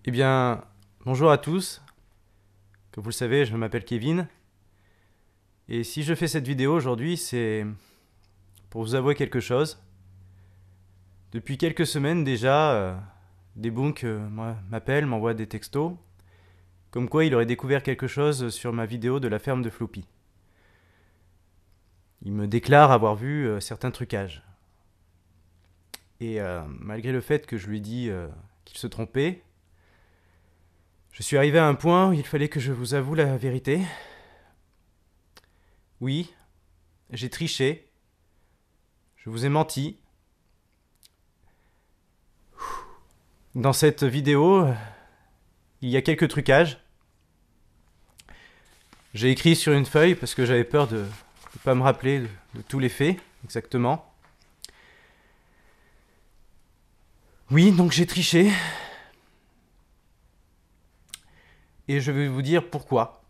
Eh bien, bonjour à tous. Comme vous le savez, je m'appelle Kevin. Et si je fais cette vidéo aujourd'hui, c'est pour vous avouer quelque chose. Depuis quelques semaines déjà, des bunks m'appellent, m'envoient des textos, comme quoi il aurait découvert quelque chose sur ma vidéo de la ferme de Floppy. Il me déclare avoir vu certains trucages. Et malgré le fait que je lui ai dit qu'il se trompait, je suis arrivé à un point où il fallait que je vous avoue la vérité. Oui, j'ai triché, je vous ai menti. Dans cette vidéo, il y a quelques trucages. J'ai écrit sur une feuille parce que j'avais peur de ne pas me rappeler de tous les faits exactement. Oui, donc j'ai triché. Et je vais vous dire pourquoi.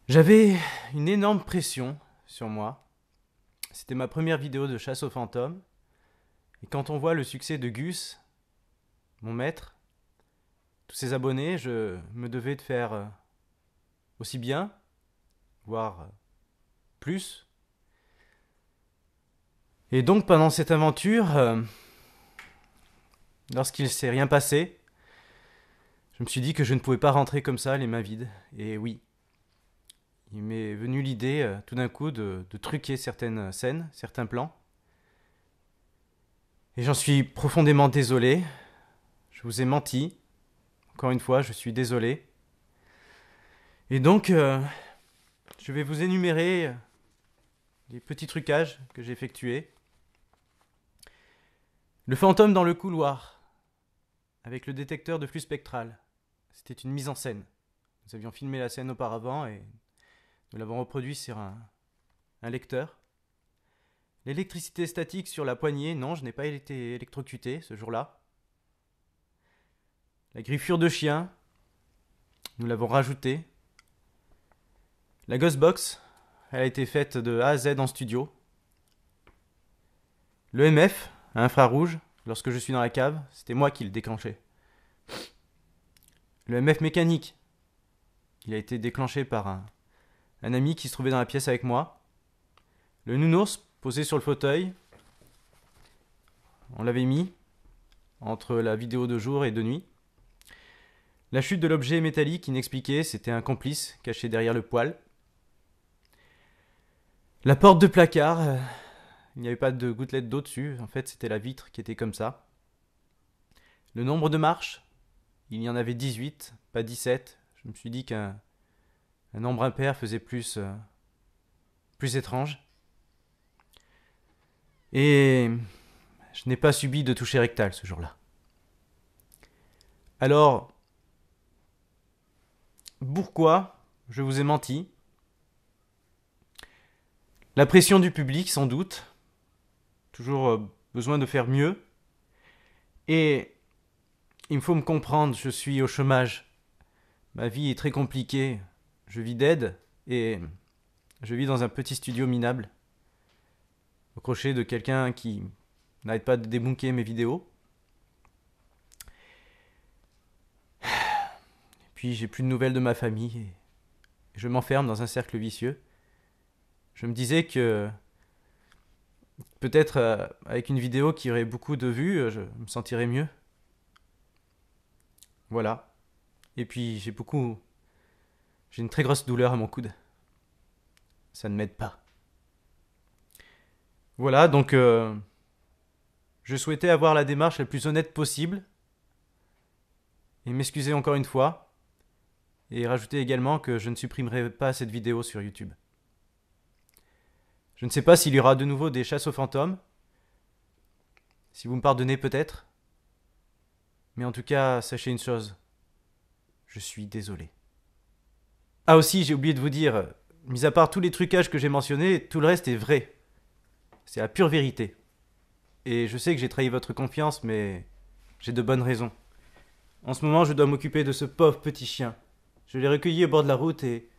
J'avais une énorme pression sur moi. C'était ma première vidéo de chasse aux fantômes. Et quand on voit le succès de Gus, mon maître, tous ses abonnés, je me devais de faire aussi bien, voire plus. Et donc pendant cette aventure, lorsqu'il ne s'est rien passé, je me suis dit que je ne pouvais pas rentrer comme ça les mains vides. Et oui, il m'est venu l'idée tout d'un coup de truquer certaines scènes, certains plans. Et j'en suis profondément désolé. Je vous ai menti. Encore une fois, je suis désolé. Et donc, je vais vous énumérer les petits trucages que j'ai effectués. Le fantôme dans le couloir, avec le détecteur de flux spectral. C'était une mise en scène. Nous avions filmé la scène auparavant et nous l'avons reproduit sur un lecteur. L'électricité statique sur la poignée, non, je n'ai pas été électrocuté ce jour-là. La griffure de chien, nous l'avons rajoutée. La Ghostbox, elle a été faite de A à Z en studio. Le MF, à infrarouge, lorsque je suis dans la cave, c'était moi qui le déclenchais. Le MF mécanique, il a été déclenché par un ami qui se trouvait dans la pièce avec moi. Le nounours, posé sur le fauteuil, on l'avait mis entre la vidéo de jour et de nuit. La chute de l'objet métallique inexpliqué, c'était un complice caché derrière le poêle. La porte de placard, il n'y avait pas de gouttelette d'eau dessus, en fait c'était la vitre qui était comme ça. Le nombre de marches, il y en avait 18, pas 17. Je me suis dit qu'un nombre impair faisait plus étrange. Et je n'ai pas subi de toucher rectal ce jour-là. Alors, pourquoi je vous ai menti? La pression du public, sans doute. Toujours besoin de faire mieux. Et il me faut me comprendre, je suis au chômage. Ma vie est très compliquée. Je vis d'aide et je vis dans un petit studio minable, au crochet de quelqu'un qui n'arrête pas de débunker mes vidéos. Puis j'ai plus de nouvelles de ma famille et je m'enferme dans un cercle vicieux. Je me disais que peut-être avec une vidéo qui aurait beaucoup de vues, je me sentirais mieux. Voilà. Et puis j'ai une très grosse douleur à mon coude. Ça ne m'aide pas. Voilà, donc je souhaitais avoir la démarche la plus honnête possible et m'excuser encore une fois et rajouter également que je ne supprimerai pas cette vidéo sur YouTube. Je ne sais pas s'il y aura de nouveau des chasses aux fantômes, si vous me pardonnez peut-être, mais en tout cas, sachez une chose, je suis désolé. Ah aussi, j'ai oublié de vous dire, mis à part tous les trucages que j'ai mentionnés, tout le reste est vrai. C'est la pure vérité. Et je sais que j'ai trahi votre confiance, mais j'ai de bonnes raisons. En ce moment, je dois m'occuper de ce pauvre petit chien. Je l'ai recueilli au bord de la route et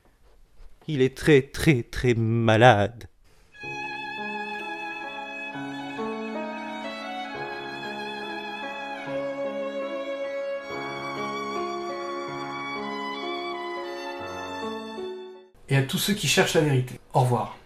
il est très très très malade. et à tous ceux qui cherchent la vérité. Au revoir.